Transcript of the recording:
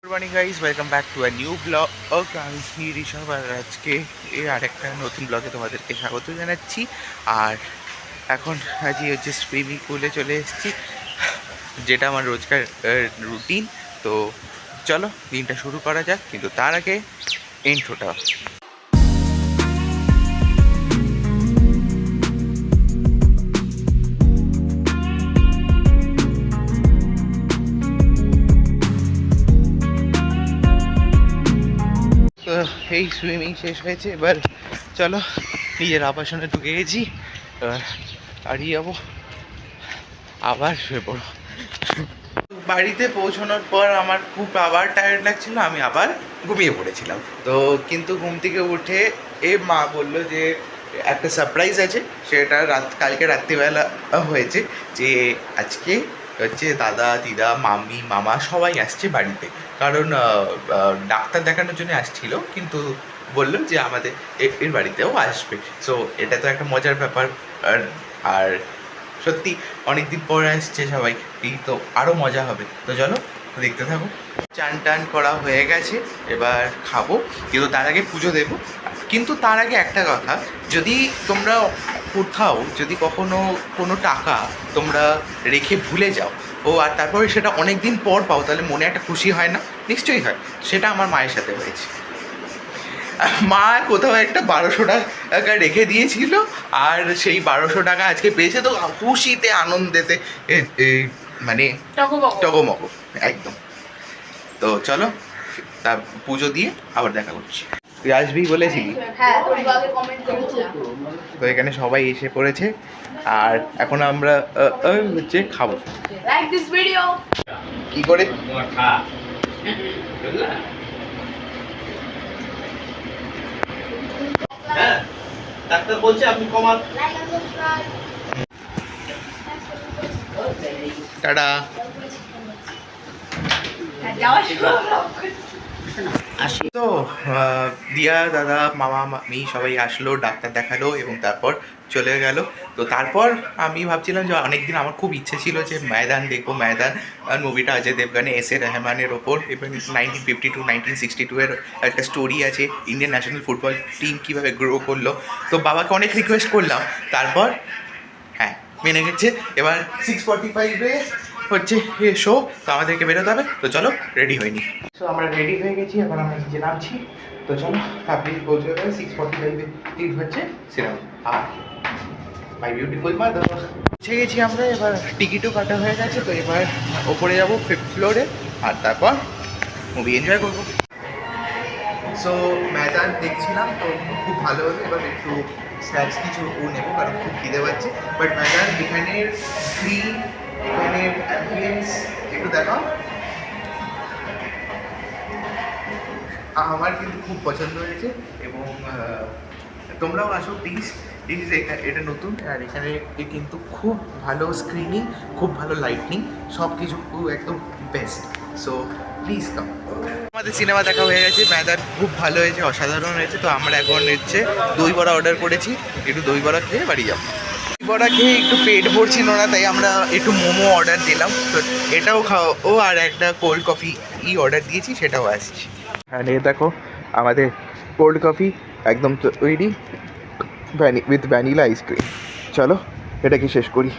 Good morning guys, welcome back to a new blog. আমি ঋষভ আর আজকে এই আরেকটা নতুন ব্লগে তোমাদেরকে স্বাগত জানাচ্ছি। আর এখন আজই হচ্ছে সুইমিং পুলে চলে এসেছি, যেটা আমার রোজকার রুটিন। তো চলো দিনটা শুরু করা যাক, কিন্তু তার আগে ইন্ট্রোটা। তো এই সুইমিং শেষ হয়েছে, এবার চলো নিজের আবাসনে ঢুকে গেছি। এবার হারিয়ে যাবো, আবার শুয়ে পড়ো। বাড়িতে পৌঁছানোর পর আমার খুব আবার টায়ার্ড লাগছিল, আমি আবার ঘুমিয়ে পড়েছিলাম। তো কিন্তু ঘুম থেকে উঠে মা বললো যে একটা সারপ্রাইজ আছে, সেটা কালকে রাত্রিবেলা হয়েছে, যে আজকে হচ্ছে দাদা দিদা মামি মামা সবাই আসছে বাড়িতে। কারণ ডাক্তার দেখানোর জন্য আসছিল, কিন্তু বললো যে আমাদের এর বাড়িতেও আসবে। সো এটা তো একটা মজার ব্যাপার। আর সত্যি অনেকদিন পরে আসছে সবাই, এই তো আরও মজা হবে। তো চলো দেখতে থাকো। চান টান করা হয়ে গেছে, এবার খাবো, কিন্তু তার আগে পুজো দেবো। কিন্তু তার আগে একটা কথা, যদি তোমরা কোথাও যদি কখনো কোনো টাকা তোমরা রেখে ভুলে যাও আর তারপরে সেটা অনেক দিন পর পাও, তাহলে মনে একটা খুশি হয় না? নিশ্চয়ই হয়। সেটা আমার মায়ের সাথে হয়েছে। মা কোথাও একটা 1200 টাকা রেখে দিয়েছিল, আর সেই 1200 টাকা আজকে পেয়েছে। তো খুশিতে আনন্দেতে মানে টগমগ একদম। তো চলো তা পুজো দিয়ে আবার দেখা করছি। তুই আসবি বলেছিলি? তো এখানে সবাই এসে পড়েছে, আর এখন আমরা হচ্ছে খাবো। কি করে ডাক্তার বলছে আপনি কমান। টাটা। তো দিয়া দাদা মামা মামি সবাই আসলো, ডাক্তার দেখালো এবং তারপর চলে গেল। তো তারপর আমি ভাবছিলাম যে অনেকদিন আমার খুব ইচ্ছে ছিল যে ময়দান দেখবো। ময়দান মুভিটা অজয় দেবগানে এস.এ. রহমানের ওপর, এবং 1952 1962 এর একটা স্টোরি আছে, ইন্ডিয়ান ন্যাশনাল ফুটবল টিম কীভাবে গ্রো করলো। তো বাবাকে অনেক রিকোয়েস্ট করলাম, তারপর হ্যাঁ মেনে গেছে। এবার 6:45-এ হচ্ছে শো, তো আমাদেরকে বেরোতে হবে। তো চলো রেডি হয়নি। সো আমরা রেডি হয়ে গেছি, এখন আমরা নিচে নামছি। তো চলো তাড়াতাড়ি পৌঁছে যাবে। 6:45-এ টিট হচ্ছে সিনেমা। আর মাই বিউটিফুল মাদার। পৌঁছে গেছি আমরা, এবার টিকিটও কাটা হয়ে গেছে। তো এবার ওপরে যাবো 5th ফ্লোরে, আর তারপর মুভি এনজয় করবো। সো ময়দান দেখছিলাম, তো খুব ভালো হলো। এবার একটু স্ন্যাক্স কিছু নেবো, কারণ খুব খিদে পাচ্ছে। বাট ময়দান এখানের স্ক্রিন, এখানের অ্যাম্বিয়েন্স একটু দেখাও। আমার কিন্তু খুব পছন্দ হয়েছে, এবং তোমরাও আসো প্লিজ। এটা নতুন, আর এখানে কিন্তু খুব ভালো স্ক্রিনিং, খুব ভালো লাইটনিং, সব কিছু একদম বেস্ট। So please come. আমাদের সিনেমা দেখা হয়ে গেছে, ময়দান খুব ভালো হয়েছে, অসাধারণ হয়েছে। তো আমরা এখন হচ্ছে দই বড়া অর্ডার করেছি, একটু দই বড়া খেয়ে বাড়ি যাবো। দই বড়া খেয়ে একটু পেট ভরছিল না, তাই আমরা একটু মোমো অর্ডার দিলাম। তো এটাও খাও, আর একটা কোল্ড কফি অর্ডার দিয়েছি, সেটাও আসছে। হ্যাঁ দেখো আমাদের কোল্ড কফি একদম তৈরি, উইথ ভ্যানিলা আইসক্রিম। চলো এটাকে শেষ করি।